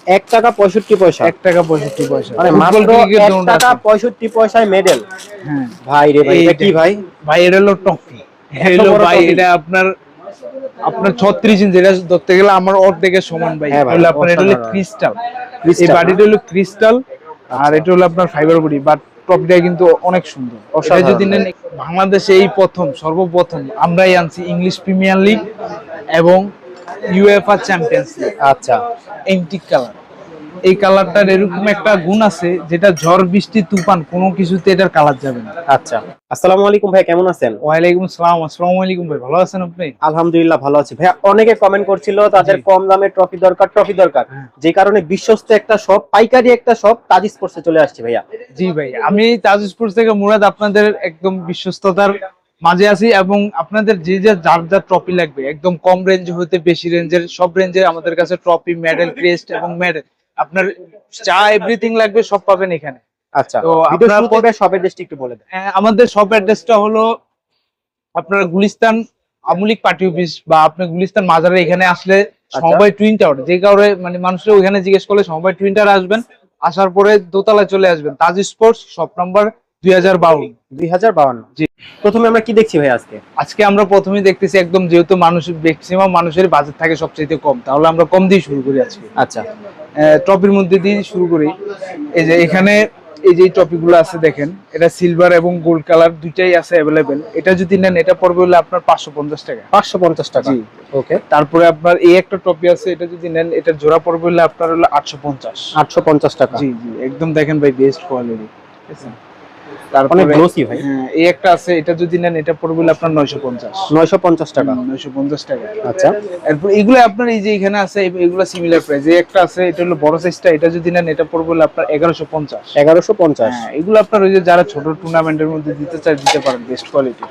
1 টাকা 65 পয়সা। 1 টাকা 65 পয়সা, মানে মাত্র 1 টাকা 65 পয়সায় মেডেল। হ্যাঁ ভাই রে ভাই, এটা কি ভাই? ভাই এটা হলো ট্রফি। এত হলো বড় ভাই ট্রফি? এটা আপনার আপনার 36 ইঞ্চি, যেটা ধরতে গেলে আমার অর্ধেকের সমান ভাই। হ্যাঁ ভাই, হলো আপনার এটা হলো অসাধারণ। ক্রিস্টাল, এই ক্রিস্টাল, বাটিটা হলো ক্রিস্টাল, আর আচ্ছা। এটা হলো আপনার ফাইবার বডি, বাট টপটা কিন্তু অনেক সুন্দর। এটা অসাধারণ যদি নেন, ভাই। বাংলাদেশে এই প্রথম সর্বপ্রথম আমরাই আনছি ইংলিশ প্রিমিয়ার লিগ এবং ইউএফএ চ্যাম্পিয়ন্স লিগ আচ্ছা। Antique colour. এই কালারটার এরকম একটা গুণ আছে, যেটা ঝড় বৃষ্টি তুফান কোনো কিছুতে এটার কালার যাবে না। আচ্ছা, আসসালামু আলাইকুম ভাই, কেমন আছেন? ওয়ালাইকুম আসসালাম। আসসালামু আলাইকুম ভাই, ভালো আছেন আপনি? আলহামদুলিল্লাহ ভালো আছি ভাই। অনেকে কমেন্ট করছিল তাদের জি। কম দামে ট্রফি দরকার, ট্রফি দরকার, হ্যাঁ। যে কারণে বিশ্বস্ত একটা শপ, পাইকারি একটা শপ তাজ স্পোর্টসে চলে আসছে ভাইয়া। জি ভাই, আমি তাজ স্পোর্টস থেকে মুরাদ আপনাদের একদম বিশ্বস্ততার মাঝে আছি, এবং আপনাদের যে যে যার যার ট্রফি লাগবে একদম কম রেঞ্জ হতে বেশি রেঞ্জের সব রেঞ্জে আমাদের কাছে ট্রফি, মেডেল, ক্রেস্ট এবং মেডেল, আপনার যা এভরিথিং লাগবে সব পাবেন এখানে। আচ্ছা, তো ভিডিও আপনারা শুরুতে ভাই শপের অ্যাড্রেসটা একটু বলে দেন। আমাদের শপ অ্যাড্রেসটা হলো আপনার গুলিস্তান আমুলিক পার্টি অফিস, বা আপনি গুলিস্তান মাজারে এখানে আসলে সমবায় টুইন টাওয়ার, যে কারণে মানে মানুষের ওখানে জিজ্ঞেস করলে সমবায় টুইন টাওয়ার আসবেন, আসার পরে দোতলায় চলে আসবেন তাজ স্পোর্টস, শপ নাম্বার 2052। 2052। জি। প্রথমে আমরা কি দেখছি ভাই আজকে? আজকে আমরা প্রথমেই দেখতেছি একদম, যেহেতু মানুষ ম্যাক্সিমাম মানুষের বাজেট থাকে সবচেয়ে কম, তাহলে আমরা কম দিয়ে শুরু করি আজকে। আচ্ছা। টপির মধ্যে দিয়ে শুরু করি। এই যে এখানে এই যে টপিক গুলো আছে দেখেন, এটা সিলভার এবং গোল্ড কালার দুইটাই আছে অ্যাভেলেবেল। এটা যদি নেন এটা পড়বে হলো আপনার 550 টাকা। 550 টাকা। জি। ওকে। তারপরে আপনার এই একটা টপি আছে, এটা যদি নেন এটা জোড়া পড়বে হলো আপনার হলো 850। 850 টাকা। জি জি, একদম দেখেন ভাই বেস্ট কোয়ালিটি, ঠিক আছে। অনেক তারপরে গ্লোসি ভাই। হ্যাঁ, এই একটা আছে, এটা যদি নেন এটা পড়বে হলো আপনার 950। 950 টাকা। 950 টাকা। আচ্ছা। এরপর এগুলো আপনার এই যে এখানে আছে এগুলো সিমিলার প্রাইস। এই একটা আছে, এটা হলো বড় সাইজটা, এটা যদি নেন এটা পড়বে হলো আপনার 1150। 1150। হ্যাঁ, এগুলো আপনার ওই যে যারা ছোট টুর্নামেন্টের মধ্যে দিতে চায় দিতে পারেন, বেস্ট কোয়ালিটি।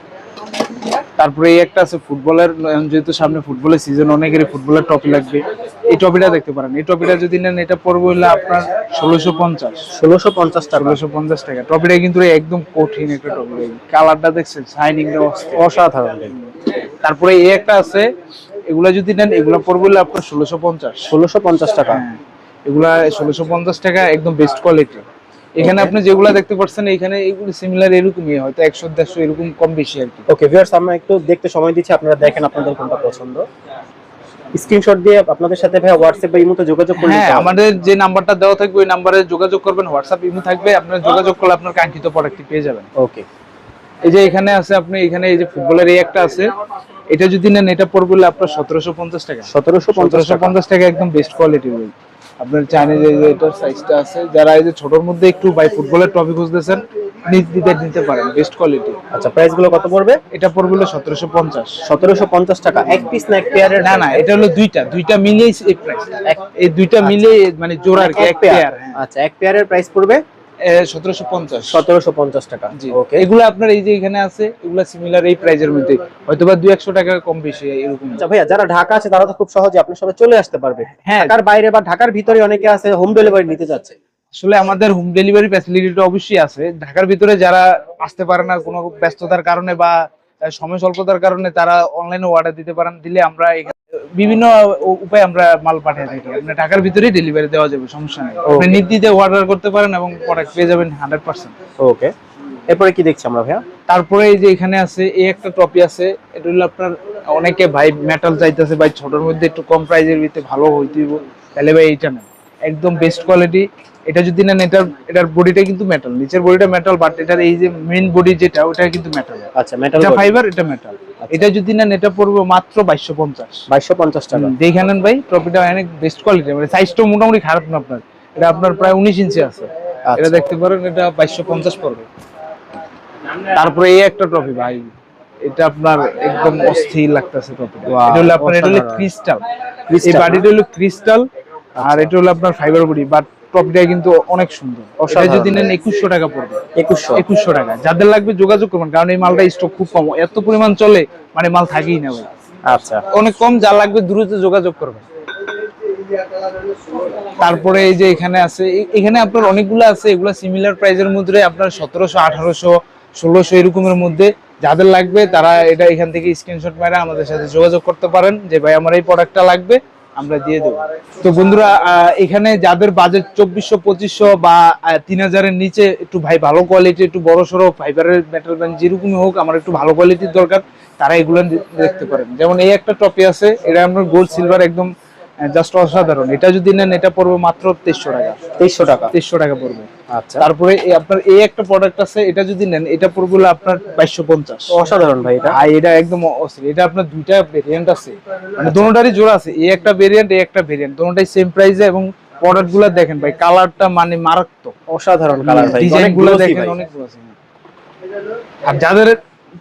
তারপরে এই একটা আছে ফুটবলের, যেহেতু সামনে ফুটবলের সিজন, অনেকেরই ফুটবলের টপি লাগবে, এই টপিটা দেখতে পারেন। এই টপিটা যদি নেন এটা পড়বে হলো আপনার 1650। 1650 টাকা। 1650 টাকা। টপিটা কিন্তু একদম কঠিন একটা টপি, কালারটা দেখছেন, শাইনিংটা অসাধারণ ভাই। তারপরে এই একটা আছে, এগুলা যদি নেন এগুলা পড়বে হলো আপনার 1650। 1650 টাকা। হ্যাঁ, এগুলা 1650 টাকা, একদম বেস্ট কোয়ালিটি। এখানে আপনি যেগুলা দেখতে পাচ্ছেন এখানে এগুলো সিমিলার এরকমই, হয়তো 100 150 এরকম কম বেশি আর কি। ওকে ভিউয়ার্স, আমরা একটু দেখতে সময় দিচ্ছি, আপনারা দেখেন আপনাদের কোনটা পছন্দ। স্ক্রিনশট দিয়ে আপনাদের সাথে ভাই হোয়াটসঅ্যাপ বা ইমোতে যোগাযোগ করে হ্যাঁ, নিতে হবে। আমাদের যে নাম্বারটা দেওয়া থাকবে ওই নাম্বারে যোগাযোগ করবেন, হোয়াটসঅ্যাপ ইমো থাকবে, আপনারা যোগাযোগ করলে আপনার কাঙ্ক্ষিত প্রোডাক্টটি পেয়ে যাবেন। ওকে। এই যে এখানে আছে, আপনি এখানে এই যে ফুটবলের এই একটা আছে, এটা যদি নেন এটা পড়বে হলো আপনার 1750 টাকা। 1750 টাকা, একদম বেস্ট কোয়ালিটির বই। আপনার চাইনিজ এই যে এটার সাইজটা আছে, যারা এই যে ছোটর মধ্যে একটু বাই ফুটবলের টপি খুঁজতেছেন নিতে পারেন, বেস্ট কোয়ালিটি। আচ্ছা, প্রাইস গুলো কত পড়বে? এটা পড়বে হলো 1750। 1750 টাকা। এক পিস না এক পেয়ারের? না না, এটা হলো দুইটা মিলিয়ে এই প্রাইস। এই দুইটা মিলিয়ে মানে জোড়ার এক পেয়ার। আচ্ছা, এক পেয়ারের প্রাইস পড়বে 1750। 1750 টাকা। জি। ওকে। এগুলো আপনার এই যে এখানে আছে, এগুলো সিমিলার এই প্রাইজের মধ্যে, হয়তোবা 200 টাকা কম বেশি এরকম। আচ্ছা ভাইয়া, যারা ঢাকা আছে তারা তো খুব সহজে আপনার সাথে চলে আসতে পারবে। হ্যাঁ। ঢাকার বাইরে বা ঢাকার ভিতরে অনেকে আছে হোম ডেলিভারি নিতে যাচ্ছে। আসলে আমাদের হোম ডেলিভারি ফ্যাসিলিটিটা অবশ্যই আছে। ঢাকার ভিতরে যারা আসতে পারে না কোনো ব্যস্ততার কারণে বা সময় স্বল্পতার কারণে, তারা অনলাইনে অর্ডার দিতে পারেন, দিলে আমরা বিভিন্ন উপায়ে আমরা মাল পাঠিয়ে থাকি। আপনি ঢাকার ভিতরেই ডেলিভারি দেওয়া যাবে, সমস্যা নেই। আপনি নির্দ্বিধে অর্ডার করতে পারেন এবং প্রোডাক্ট পেয়ে যাবেন 100%। ওকে। এরপরে কি দেখছি আমরা ভাইয়া? তারপরে এই যে এখানে আছে এই একটা টপি আছে, এটা হলো আপনার অনেকে ভাই মেটাল চাইতেছে, ভাই ছোটর মধ্যে একটু কম প্রাইজের ভিতরে ভালো হইতেইব, তাহলে ভাই এইটা নেন, একদম বেস্ট কোয়ালিটি। এটা যদি নেন এটার বডিটা কিন্তু মেটাল, নিচের বডিটা মেটাল, বাট এটার এই যে মেইন বডি যেটা ওটা কিন্তু মেটাল। আচ্ছা, মেটাল এটা ফাইবার, এটা মেটাল। এটা যদি নেন এটা পড়বে মাত্র 2250। 2250 টাকা। দেখে নেন ভাই, টপিটা অনেক বেস্ট কোয়ালিটি, মানে সাইজটা মোটামুটি খারাপ না আপনার। এটা আপনার প্রায় 19 ইঞ্চি আছে, এটা দেখতে পারেন, এটা 2250 পড়বে। তারপরে এই একটা ট্রফি ভাই, এটা আপনার একদম অস্থির লাগতেছে ট্রফিটা। এটা হলো আপনার, এটা হলো ক্রিস্টাল, এই বাটিটা হলো ক্রিস্টাল, আর এটা হলো আপনার ফাইবার বডি, বাট ট্রফিটা কিন্তু অনেক সুন্দর। এটা যদি নেন 2100 টাকা পড়বে। 2100 টাকা। যাদের লাগবে যোগাযোগ করবেন, কারণ এই মালটা স্টক খুব কম, এত পরিমাণ চলে, মানে মাল থাকেই না ভাই। আচ্ছা, অনেক কম, যা লাগবে দ্রুত যোগাযোগ করবেন। তারপরে এই যে এখানে আছে, এখানে আপনার অনেকগুলো আছে, এগুলো সিমিলার প্রাইজের মধ্যে, আপনার 1700, 1800, 1600 এরকমের মধ্যে। যাদের লাগবে তারা এটা এখান থেকে স্ক্রিনশট মেরে আমাদের সাথে যোগাযোগ করতে পারেন, যে ভাই আমার এই প্রোডাক্টটা লাগবে, আমরা দিয়ে দেবো। তো বন্ধুরা এখানে যাদের বাজেট 2400 2500 বা 3000-এর নিচে একটু ভাই ভালো কোয়ালিটি, একটু বড় সড়ো ফাইবারের মেটাল ব্যান্ড যেরকমই হোক আমার একটু ভালো কোয়ালিটির দরকার, তারা এগুলো দেখতে পারেন। যেমন এই একটা টপি আছে, এটা আপনার গোল্ড সিলভার একদম জাস্ট অসাধারণ। এটা যদি নেন এটা পড়বে মাত্র 2300 টাকা। 2300 টাকা পড়বে। আচ্ছা, তারপরে আপনার এই একটা প্রোডাক্ট আছে, এটা যদি নেন এটা পড়বে হলো আপনার 2250। অসাধারণ ভাই এটা। ভাই এটা একদম অস্থির। এটা আপনার দুইটা ভেরিয়েন্ট আছে, মানে দুটোটারই জোড়া আছে। এই একটা ভেরিয়েন্ট, এই একটা ভেরিয়েন্ট, দুটোটাই সেম প্রাইসে। এবং প্রোডাক্টগুলো দেখেন ভাই, কালারটা মানে মারাত্মক, অসাধারণ কালার ভাই, ডিজাইনগুলো দেখেন অনেকগুলো আছে। আর যাদের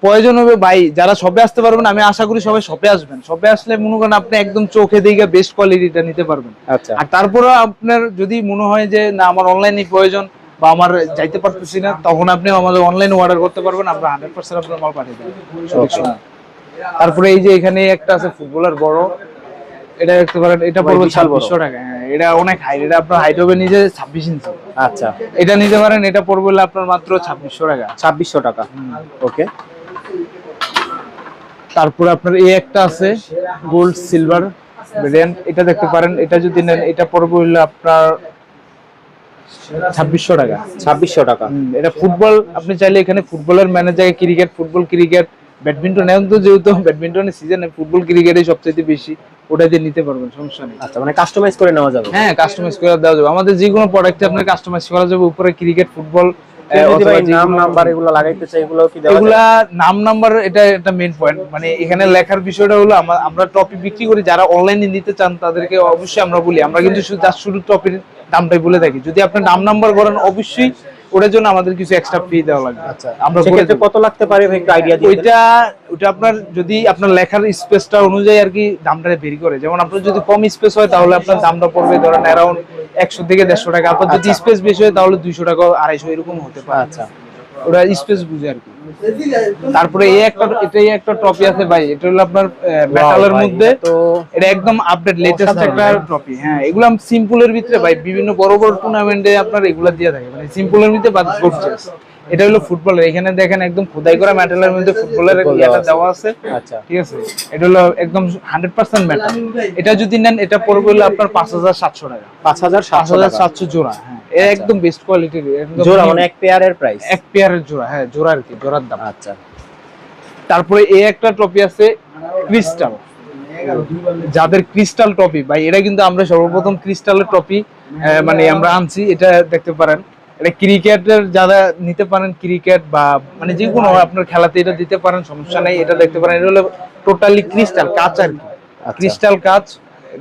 প্রয়োজন হবে ভাই, যারা শপে আসতে পারবেন, আমি আশা করি সবাই শপে আসবেন। শপে আসলে মনে করেন আপনি একদম চোখে দেখে বেস্ট কোয়ালিটিটা নিতে পারবেন। আচ্ছা, আর তারপরে আপনার যদি মনে হয় যে না আমার অনলাইনে প্রয়োজন বা আমার যাইতে পারতেছি না, তখন আপনি আমাদের অনলাইনে অর্ডার করতে পারবেন, আমরা 100% আপনার মাল পাঠিয়ে দেবো। তারপরে এই যে এখানে একটা আছে ফুটবলার বড়, এটা দেখতে পারেন, এটা পড়বে 2600 টাকা। হ্যাঁ, এটা অনেক হাইট, এটা আপনার হাইট হবে নিজে 26 ইঞ্চি। আচ্ছা, এটা নিতে পারেন, এটা পড়বে হলো আপনার মাত্র 2600 টাকা। 2600 টাকা। ওকে। তারপরে আপনার এই একটা আছে গোল্ড সিলভার ভেরিয়েন্ট, এটা দেখতে পারেন। এটা যদি নেন এটা পড়বে হলো আপনার 2600 টাকা। 2600 টাকা। এটা ফুটবল, আপনি চাইলে এখানে ফুটবলের manager, cricket, football, cricket, badminton, এখন তো যেহেতু ব্যাডমিন্টনের সিজনে ফুটবল ক্রিকেটই সবচেয়ে বেশি, ওটা দিয়ে নিতে পারবেন, সমস্যা নেই। আচ্ছা, মানে কাস্টমাইজ করে নেওয়া যাবে। হ্যাঁ, কাস্টমাইজ করে দেওয়া যাবে। আমাদের যে কোনো প্রোডাক্টে আপনার কাস্টমাইজ করা যাবে, উপরে ক্রিকেট, ফুটবল, যদি ভাই নাম নাম্বার এগুলো লাগাইতে চাই, এগুলো কি দেওয়া যাবে? এগুলা নাম নাম্বার, এটা একটা মেইন পয়েন্ট। মানে এখানে লেখার বিষয়টা হলো আমরা টপি বিক্রি করি, যারা অনলাইনে নিতে চান তাদেরকে অবশ্যই আমরা বলি, আমরা কিন্তু শুধু টপির দামটাই বলে থাকি। যদি আপনি নাম নাম্বার করেন অবশ্যই ওটার জন্য আমাদের কিছু এক্সট্রা ফি দেওয়া লাগবে। আচ্ছা, আমরা সেক্ষেত্রে কত লাগতে পারে ভাই, একটু আইডিয়া দিন। ওইটা আপনার যদি আপনার লেখার স্পেসটা অনুযায়ী আর কি দামটা ভেরি করে। যেমন আপনার যদি কম স্পেস হয় তাহলে আপনার দামটা পড়বে ধরেন অ্যারাউন্ড 100 থেকে 150 টাকা। আপনার যদি স্পেস বেশি হয় তাহলে 200 টাকা 250 এরকম হতে পারে। আচ্ছা, ওরা স্পেস বুঝে আর কি। তারপরে এটাই একটা টপি আছে ভাই, এটা হলো আপনার মেটালের মধ্যে, তো এটা একদম আপডেট লেটেস্ট একটা টপি। হ্যাঁ, এগুলো সিম্পলের ভিতরে ভাই বিভিন্ন বড় বড় টুর্নামেন্টে আপনার এগুলা দিয়ে থাকে, মানে সিম্পলের ভিতরে বাদ করছে। এটা হলো ফুটবলের, এখানে দেখেন একদম খোদাই করা মেটালের মধ্যে ফুটবলের ইয়েটা দেওয়া আছে। আচ্ছা, ঠিক আছে, এটা হলো একদম 100% মেটাল। এটা যদি নেন এটা পড়বে হলো আপনার 5700 টাকা। 5700 জোড়া। হ্যাঁ, এটা একদম বেস্ট কোয়ালিটির জোড়া, মানে এক পেয়ারের প্রাইস, এক পেয়ারের জোড়া। হ্যাঁ, জোড়া আর কি, জোড়ার দাম। আচ্ছা। তারপরে এই একটা টপি আছে ক্রিস্টাল, যাদের ক্রিস্টাল টপি ভাই, এটা কিন্তু আমরা সর্বপ্রথম ক্রিস্টালের টপি মানে আমরা আনছি। এটা দেখতে পারেন, এটা ক্রিকেটের যারা নিতে পারেন, ক্রিকেট বা মানে যে কোনো আপনার খেলাতে এটা দিতে পারেন, সমস্যা নেই। এটা দেখতে পারেন, এটা হলো টোটালি ক্রিস্টাল কাঁচ আর কি, ক্রিস্টাল কাঁচ,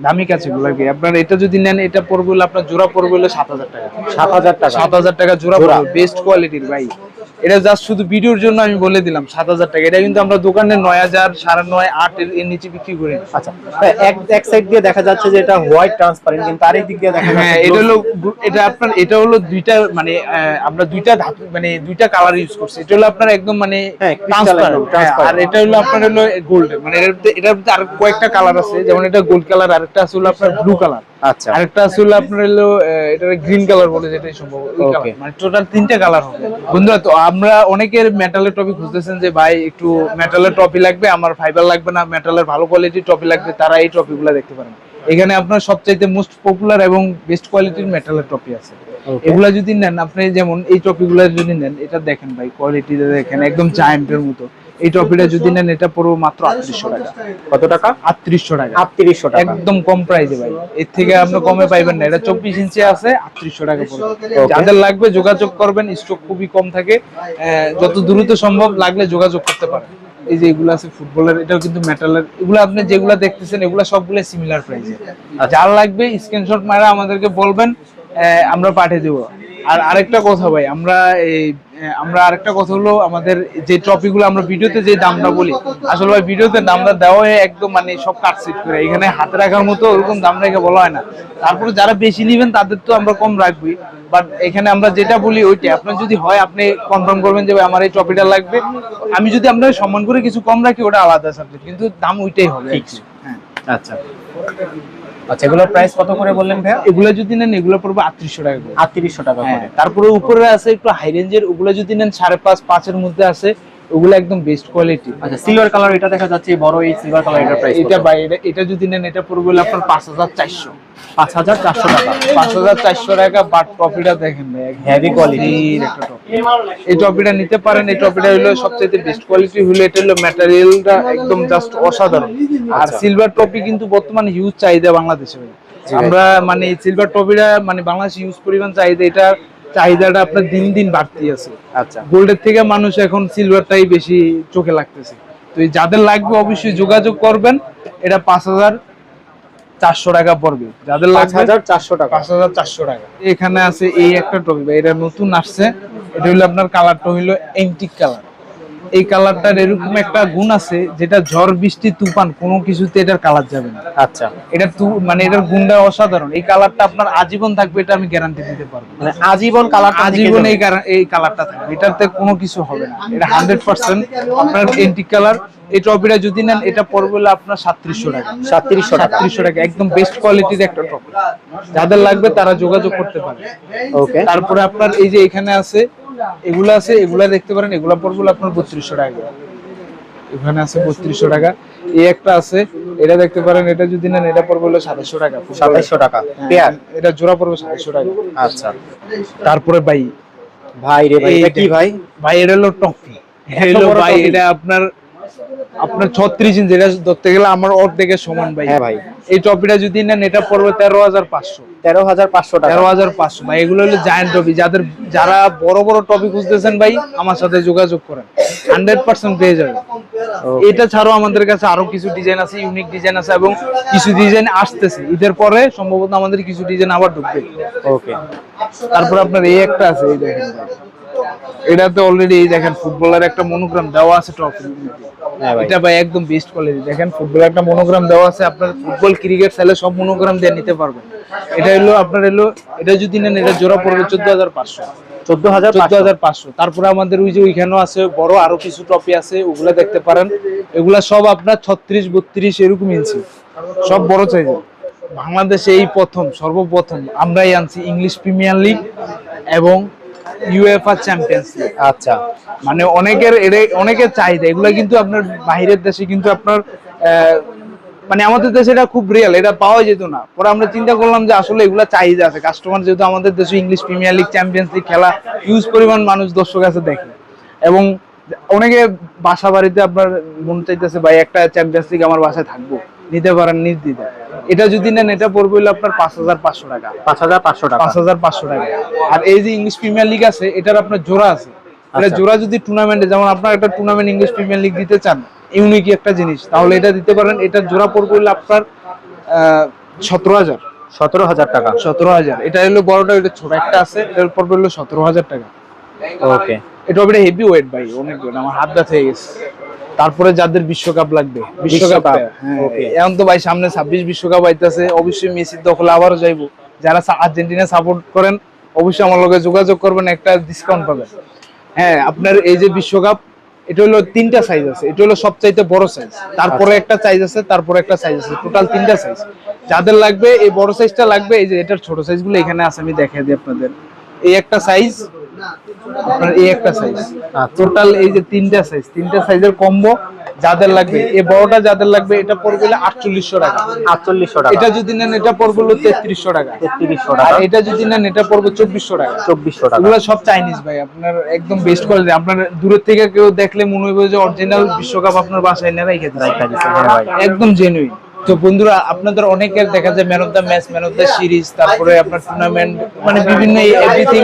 দামি কাঁচ এগুলো আর কি। আপনার এটা যদি নেন এটা পড়বে হলো আপনার জোড়া পড়বে হলো 7000 টাকা। 7000 টাকা জোড়া পড়বে, বেস্ট কোয়ালিটির ভাই। এটা জাস্ট শুধু ভিডিওর জন্য আমি বলে দিলাম 7000 টাকা। এটা কিন্তু আমরা দোকানে 9000, 9.5, 8 এর নিচে বিক্রি করি। আচ্ছা, এক সাইড দিয়ে দেখা যাচ্ছে যে এটা হোয়াইট ট্রান্সপারেন্ট, কিন্তু আরেক দিক দিয়ে দেখা যাচ্ছে হ্যাঁ, এটা হলো এটা আপনার এটা হলো দুইটা, মানে আমরা দুইটা ধাতু মানে দুইটা কালার ইউজ করছি। এটা হলো আপনার একদম মানে ট্রান্সপারেন্ট, আর এটা হলো আপনার হলো গোল্ড, মানে এটার মধ্যে আর কয়েকটা কালার আছে। যেমন এটা গোল্ড কালার, আরেকটা আছে হলো আপনার ব্লু কালার, আচ্ছা, আরেকটা আছে হলো আপনার হলো এটা গ্রিন কালার বলে, যেটাই সম্ভব ওই কালার। মানে টোটাল 3টা কালার হবে। বন্ধুরা, তো আমরা অনেকের মেটালের টপি খুঁজতেছেন যে ভাই একটু মেটালের টপি লাগবে, আমার ফাইবার লাগবে না, মেটালের ভালো কোয়ালিটির টপি লাগবে, তারা এই টপিগুলো দেখতে পারেন। এখানে আপনার সবচাইতে মোস্ট পপুলার এবং বেস্ট কোয়ালিটির মেটালের টপি আছে। এগুলা যদি নেন আপনি, যেমন এই টপিগুলো যদি নেন, এটা দেখেন ভাই কোয়ালিটিটা দেখেন, একদম জায়ান্টের মতো। এই টপিটা যদি নেন এটা পড়বে মাত্র 3800 টাকা। কত টাকা? 3800 টাকা। 3800 টাকা, একদম কম প্রাইসে ভাই, এর থেকে আপনি কমে পাইবেন না। এটা 24 ইঞ্চি আছে, 3800 টাকা পড়বে। যাদের লাগবে যোগাযোগ করবেন, স্টক খুবই কম থাকে, যত দ্রুত সম্ভব লাগলে যোগাযোগ করতে পারেন। এই যে এগুলো আছে ফুটবলের, এটাও কিন্তু মেটালের। এগুলো আপনি যেগুলো দেখতেছেন এগুলো সবগুলো সিমিলার প্রাইসে। যার লাগবে স্ক্রিনশট মারা আমাদেরকে বলবেন, আমরা পাঠিয়ে দেবো। আর আরেকটা কথা ভাই, আমরা আরেকটা কথা হলো, আমাদের যে টপিকগুলো আমরা ভিডিওতে যে দামটা বলি, আসলে ভাই ভিডিওতে দামটা দেওয়া হয় একদম মানে সব কাটছিট করে, এখানে হাতে রাখার মতো ওরকম দাম রেখে বলা হয় না। তারপরে যারা বেশি নেবেন তাদের তো আমরা কম রাখবই, বাট এখানে আমরা যেটা বলি ওইটাই। আপনার যদি হয় আপনি কনফার্ম করবেন যে আমার এই টপিকটা লাগবে, আমি যদি আপনার সম্মান করে কিছু কম রাখি ওটা আলাদা সাবজেক্ট, কিন্তু দাম ওইটাই হবে। হ্যাঁ, আচ্ছা আচ্ছা, এগুলোর প্রাইস কত করে বললেন ভাইয়া? এগুলো যদি নেন এগুলো পড়বে 3800 টাকা করে। 3800 টাকা করে। তারপরে উপরে আছে একটু হাই রেঞ্জের, ওগুলো যদি নেন 5.5 5 এর মধ্যে আছে, ওগুলো একদম বেস্ট কোয়ালিটি। আচ্ছা, সিলভার কালার এটা দেখা যাচ্ছে বড়, এই সিলভার কালার এটার প্রাইস এটা ভাই এটা যদি নেন এটা পড়বে হলো আপনার 5400, 5400 টাকা। 5400 টাকা। বাট ট্রফিটা দেখেন ভাই, হেভি কোয়ালিটি একটা ট্রফি। এই ট্রফিটা নিতে পারেন। এই ট্রফিটা হলো সবচেয়ে বেস্ট কোয়ালিটি, হলো এটা হলো ম্যাটেরিয়ালটা একদম জাস্ট অসাধারণ। আর সিলভার ট্রফি কিন্তু বর্তমানে হিউজ চাহিদা বাংলাদেশে ভাই। আমরা মানে সিলভার ট্রফিটা মানে বাংলাদেশে ইউজ পরিমাণ চাহিদা, এটা চাহিদাটা আপনার দিন দিন বাড়তি আছে। আচ্ছা, গোল্ডের থেকে মানুষ এখন সিলভারটাই বেশি চোখে লাগতেছে। তো এই যাদের লাগবে অবশ্যই যোগাযোগ করবেন। এটা 5400 টাকা পড়বে যাদের লাগবে। 5400 টাকা। 5400 টাকা। এখানে আছে এই একটা টপি ভাই, এটা নতুন আসছে। এটা হলো আপনার কালারটা হলো এন্টিক কালার। এই কালারটার এরকম একটা গুণ আছে যেটা ঝড় বৃষ্টি তুফান কোনো কিছুতে এটার কালার যাবে না। আচ্ছা, এটা মানে এটার গুণটা অসাধারণ। এই কালারটা আপনার আজীবন থাকবে, এটা আমি গ্যারান্টি দিতে পারবো। মানে আজীবন কালার, আজীবন এই কালারটা থাকবে, এটাতে কোনো কিছু হবে না। এটা 100% আপনার এন্টিক কালার। এই ট্রফিটা যদি নেন এটা পড়বে হলো আপনার 3700 টাকা। 3700 টাকা, একদম বেস্ট কোয়ালিটির একটা ট্রফি। যাদের লাগবে তারা যোগাযোগ করতে পারে। ওকে। তারপরে আপনার এই যে এখানে আছে এগুলা আছে, এগুলা দেখতে পারেন। এগুলা পড়বে হলো আপনার 3200 টাকা। এখানে আছে 3200 টাকা। এই একটা আছে, এটা দেখতে পারেন। এটা যদি নেন এটা পড়বে হলো 2700 টাকা। 2700 টাকা পেয়ার। এটা জোড়া পড়বে 2700 টাকা। আচ্ছা, তারপরে ভাই রে ভাই, এটা কি ভাই? ভাই এটা হলো টফি। হলো ভাই এটা আপনার 36 ইঞ্চি, যেটা ধরতে গেলে আমার অর্ধেকের সমান ভাই। হ্যাঁ ভাই। এই টপিটা যদি নেন এটা পড়বে 13500। 13500 টাকা। 13500 ভাই। এগুলো হলো জায়ান্ট টপি। যারা বড় বড় টপি খুঁজতেছেন ভাই আমার সাথে যোগাযোগ করেন, 100% পেয়ে যাবেন। এটা ছাড়াও আমাদের কাছে আরো কিছু ডিজাইন আছে, ইউনিক ডিজাইন আছে, এবং কিছু ডিজাইন আসতেছে। ঈদের পরে সম্ভবত আমাদের কিছু ডিজাইন আবার ঢুকবে। ওকে। তারপর আপনার এই একটা আছে, এই দেখেন ভাই। এটাতে অলরেডি এই দেখেন ফুটবলের একটা মনোগ্রাম দেওয়া আছে ট্রফি। এটা ভাই একদম বেস্ট কোয়ালিটি। দেখেন ফুটবলের একটা মনোগ্রাম দেওয়া আছে। আপনার ফুটবল ক্রিকেট খেলে সব মনোগ্রাম দিয়ে নিতে পারবেন। এটা হলো আপনার এটা যদি নেন এটা জোড়া পড়বে 14500। 14500। তারপরে আমাদের ওই যে ওইখানেও আছে বড় আরো কিছু ট্রফি আছে, ওগুলা দেখতে পারেন। এগুলা সব আপনার 36, 32 এরকম ইঞ্চি, সব বড় সাইজের। বাংলাদেশে এই সর্বপ্রথম আমরাই আনছি ইংলিশ প্রিমিয়ার লিগ এবং ইউএফএ চ্যাম্পিয়ন্স লিগ। আচ্ছা, মানে অনেকের চাহিদা এগুলা, কিন্তু আপনার বাইরের দেশে কিন্তু আপনার মানে আমাদের দেশে এটা খুব রিয়েল, এটা পাওয়া যেত না। পরে আমরা চিন্তা করলাম যে আসলে এগুলা চাহিদা আছে। কাস্টমার যেহেতু আমাদের দেশে English premier league, champions league খেলা হিউজ পরিমাণ মানুষ দর্শক আছে দেখে, এবং অনেকে বাসা বাড়িতে আপনার মন চাইতেছে ভাই একটা চ্যাম্পিয়ন্স লিগ আমার বাসায় থাকবো, নিতে পারেন নির্দ্বিধা। এটা যদি নেন এটা পড়বে হলো আপনার 5500 টাকা। 5500 টাকা। 5500 টাকা। আর এই যে ইংলিশ প্রিমিয়ার লিগ আছে এটার আপনার জোড়া আছে। এটা জোড়া যদি টুর্নামেন্টে, যেমন আপনার একটা টুর্নামেন্ট ইংলিশ প্রিমিয়ার লিগ দিতে চান, ইউনিক একটা জিনিস, তাহলে এটা দিতে পারেন। এটা জোড়া পড়বে হলো আপনার 17000। 17000 টাকা। 17000। এটা হলো বড়টা, এটা ছোট একটা আছে, এটার পড়বে হলো 17000 টাকা। ওকে। এটা হেভি ওয়েট ভাই, অনেক ওয়েট, আমার হাত ব্যথা হয়ে গেছে। তারপরে যাদের বিশ্বকাপ লাগবে, বিশ্বকাপ ওকে। এখন তো ভাই সামনে 26 বিশ্বকাপ আইতাছে, অবশ্যই মেসির দখলে আবারও যাইবো। যারা আর্জেন্টিনা সাপোর্ট করেন অবশ্যই আমার লগে যোগাযোগ করবেন, একটা ডিসকাউন্ট পাবেন। হ্যাঁ, আপনার এই যে বিশ্বকাপ, এটা হলো 3টা সাইজ আছে। এটা হলো সবচাইতে বড় সাইজ, তারপরে একটা সাইজ আছে, তারপরে একটা সাইজ আছে, টোটাল 3টা সাইজ। যাদের লাগবে এই বড় সাইজটা লাগবে, এই যে এটার ছোট সাইজগুলো এখানে আছে, আমি দেখাই দিই আপনাদের। এই একটা সাইজ, আপনার এই একটা সাইজ, টোটাল এই যে 3টা সাইজ, 3টা সাইজের কম্বো। যাদের লাগবে এই বড়টা, যাদের লাগবে এটা পড়বে 4800 টাকা। 4800 টাকা। এটা যদি নেন এটা পড়বে 3300 টাকা। 3300 আর টাকা। এটা যদি নেন এটা পড়বে 2400 টাকা। 2400 টাকা। এগুলো সব চাইনিজ ভাই, আপনার একদম বেস্ট কোয়ালিটি। আপনার দূরের থেকে কেউ দেখলে মনে হবে যে অরিজিনাল বিশ্বকাপ আপনার বাসায় এনে রাইখা দিয়েছে, একদম জেনুইন। তো বন্ধুরা, আপনাদের অনেকের দেখা যায় man of the match, man of the series, তারপরে আপনার টুর্নামেন্ট, মানে বিভিন্ন এভরিথিং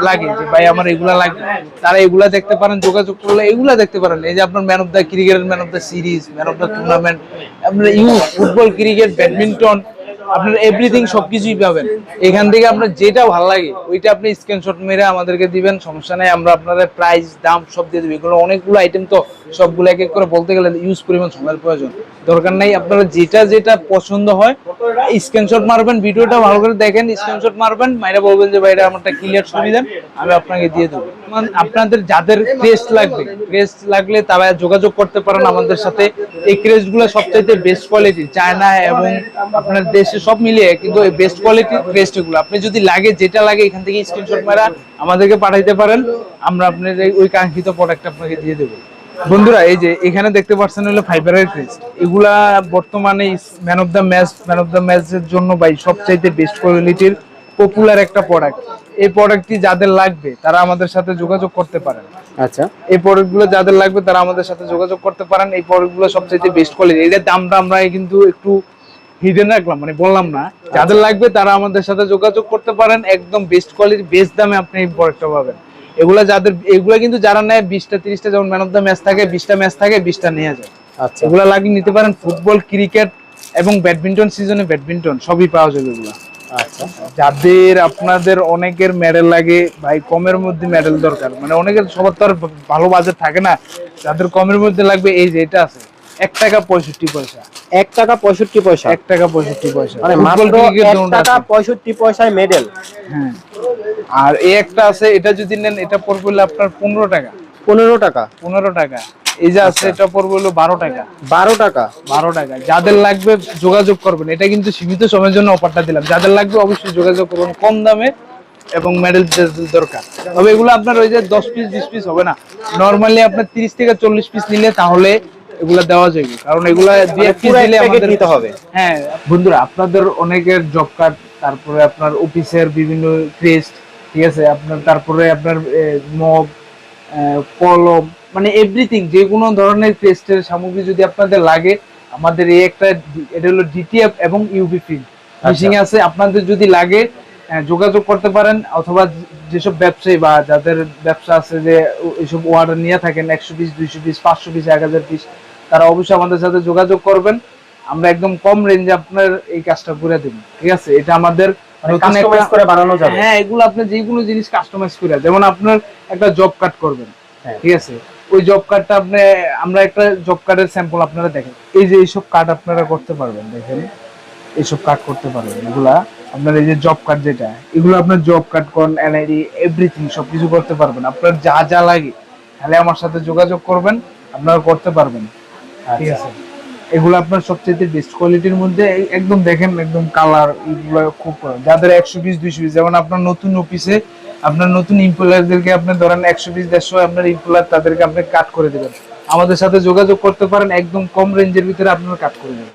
লাগে যে ভাই আমার এগুলা লাগবে। তারা এগুলা দেখতে পারেন, যোগাযোগ করলে এগুলা দেখতে পারেন। এই যে আপনার man of the cricket, man of the series, man of the tournament, আপনার ফুটবল, ক্রিকেট, ব্যাডমিন্টন, আপনার এভরিথিং সবকিছুই পাবেন এখান থেকে। আপনার যেটা ভালো লাগে ওইটা আপনি স্ক্রিনশট মেরে আমাদেরকে দিবেন, সমস্যা নাই। আমরা আপনাদের প্রাইস, দাম সব দিয়ে দেবো। এগুলো অনেকগুলো আইটেম, তো সবগুলো এক এক করে বলতে গেলে ইউজ পরিমাণ সময়ের প্রয়োজন, দরকার নাই। আপনারা যেটা পছন্দ হয় স্ক্রিনশট মারবেন, ভিডিওটা ভালো করে দেখেন, স্ক্রিনশট মারবেন, মাইরা বলবেন যে ভাই এটা আমারটা ক্লিয়ার ছবি দেন, আমি আপনাকে দিয়ে দেবো। আপনাদের যাদের ক্রেস্ট লাগলে তারা যোগাযোগ করতে পারেন আমাদের সাথে। এই ক্রেস্ট গুলো সবচাইতে বেস্ট কোয়ালিটি, চায়না এবং আপনার দেশে সব মিলিয়ে কিন্তু এই বেস্ট কোয়ালিটির ক্রেস্ট গুলো। আপনি যদি লাগে, যেটা লাগে এখান থেকে স্ক্রিনশট মারা আমাদেরকে পাঠাইতে পারেন, আমরা আপনার ওই কাঙ্ক্ষিত প্রোডাক্ট আপনাকে দিয়ে দেবো। বন্ধুরা এই যে এখানে দেখতে পাচ্ছেন হলো ফাইবারের ক্রেস্ট, এগুলা বর্তমানে ম্যান অফ দ্য ম্যাচের জন্য ভাই সবচাইতে বেস্ট কোয়ালিটির পপুলার একটা প্রোডাক্ট। এই প্রোডাক্টটি যাদের লাগবে তারা আমাদের সাথে যোগাযোগ করতে পারেন। আচ্ছা, এই প্রোডাক্টগুলো যাদের লাগবে তারা আমাদের সাথে যোগাযোগ করতে পারেন। এই প্রোডাক্টগুলো সবচাইতে বেস্ট কোয়ালিটি, এটার দামটা আমরা কিন্তু একটু হিডেন রাখলাম, মানে বললাম না। যাদের লাগবে তারা আমাদের সাথে যোগাযোগ করতে পারেন, একদম বেস্ট কোয়ালিটি বেস্ট দামে আপনি এই প্রোডাক্টটা পাবেন। এগুলা কিন্তু যারা নেয় 20টা 30টা, যেমন ম্যান অফ দ্য ম্যাচ থাকে 20টা ম্যাচ থাকে 20টা নিয়ে যায়। আচ্ছা, এগুলা লাগিয়ে নিতে পারেন, ফুটবল, ক্রিকেট এবং ব্যাডমিন্টন সিজনে ব্যাডমিন্টন সবই পাওয়া যাবে এগুলা। আচ্ছা, যাদের আপনাদের অনেকের মেডেল লাগে ভাই, কমের মধ্যে মেডেল দরকার, মানে অনেকের সবার তো আর ভালো বাজেট থাকে না, যাদের কমের মধ্যে লাগবে এই যে এটা আছে 1 টাকা 65 পয়সা। 1 টাকা 65 পয়সা, 1 টাকা 65 পয়সা, মানে মাত্র 1 টাকা 65 পয়সায় মেডেল। হ্যাঁ, আর এই একটা আছে, এটা যদি নেন এটা পড়বে হলো আপনার 15 টাকা। 15 টাকা, 15 টাকা। এই যে আছে এটা পড়বে হলো 12 টাকা। 12 টাকা, 12 টাকা। যাদের লাগবে যোগাযোগ করবেন, এটা কিন্তু সীমিত সময়ের জন্য অফারটা দিলাম। যাদের লাগবে অবশ্যই যোগাযোগ করুন, কম দামে এবং মেডেল দরকার। তবে এগুলো আপনার ওই যে 10 পিস 20 পিস হবে না, নরমালি আপনার 30 থেকে 40 পিস নিলে তাহলে এগুলা দেওয়া যাবে, কারণ এগুলা দিয়ে পিস দিলে আমাদের নিতে হবে। হ্যাঁ বন্ধুরা, আপনাদের অনেকের জব কার্ড, তারপরে আপনার অফিসের বিভিন্ন ক্রেস্ট, ঠিক আছে, আপনার তারপরে আপনার মগ, কলম, মানে এভরিথিং, যে কোনো ধরনের ক্রেস্টের সামগ্রী যদি আপনাদের লাগে, আমাদের এই একটা, এটা হলো ডিটিএফ এবং ইউভি প্রিন্ট মেশিং আছে। আপনাদের যদি লাগে যোগাযোগ করতে পারেন, অথবা যেসব ব্যবসায়ী বা যাদের ব্যবসা আছে যে এইসব অর্ডার নিয়ে থাকেন 100 পিস 200 পিস 500 পিস 1000 পিস, তারা অবশ্যই আমাদের সাথে যোগাযোগ করবেন। আমরা একদম কম রেঞ্জে আপনার এই কাজটা করে দেব, ঠিক আছে। এটা আমাদের কাস্টমাইজ করে বানানো যাবে। হ্যাঁ, এগুলো আপনি যে কোনো জিনিস কাস্টমাইজ করে, যেমন আপনার একটা জব কার্ড করবেন, হ্যাঁ, ঠিক আছে, ওই জব কার্ডটা আপনি, আমরা একটা জব কার্ডের স্যাম্পল আপনারা দেখেন, এই যে এইসব কার্ড আপনারা করতে পারবেন, দেখেন এইসব কার্ড করতে পারবেন। এগুলা আপনার এই যে জব কার্ড, যেটা এগুলো আপনার জব কার্ড করেন, এনআইডি, এভরিথিং সবকিছু করতে পারবেন। আপনার যা যা লাগে তাহলে আমার সাথে যোগাযোগ করবেন, আপনারা করতে পারবেন, ঠিক আছে। এগুলো আপনার সবচেয়ে বেস্ট কোয়ালিটির মধ্যে, একদম দেখেন একদম কালার, এগুলো খুব, যাদের 100 পিস 200 পিস, যেমন আপনার নতুন অফিসে আপনার নতুন এমপ্লয়ারদেরকে আপনি ধরেন 100 পিস 150 আপনার এমপ্লয়ার, তাদেরকে আপনি কাট করে দেবেন, আমাদের সাথে যোগাযোগ করতে পারেন, একদম কম রেঞ্জের ভিতরে আপনার কাট করে দেবেন।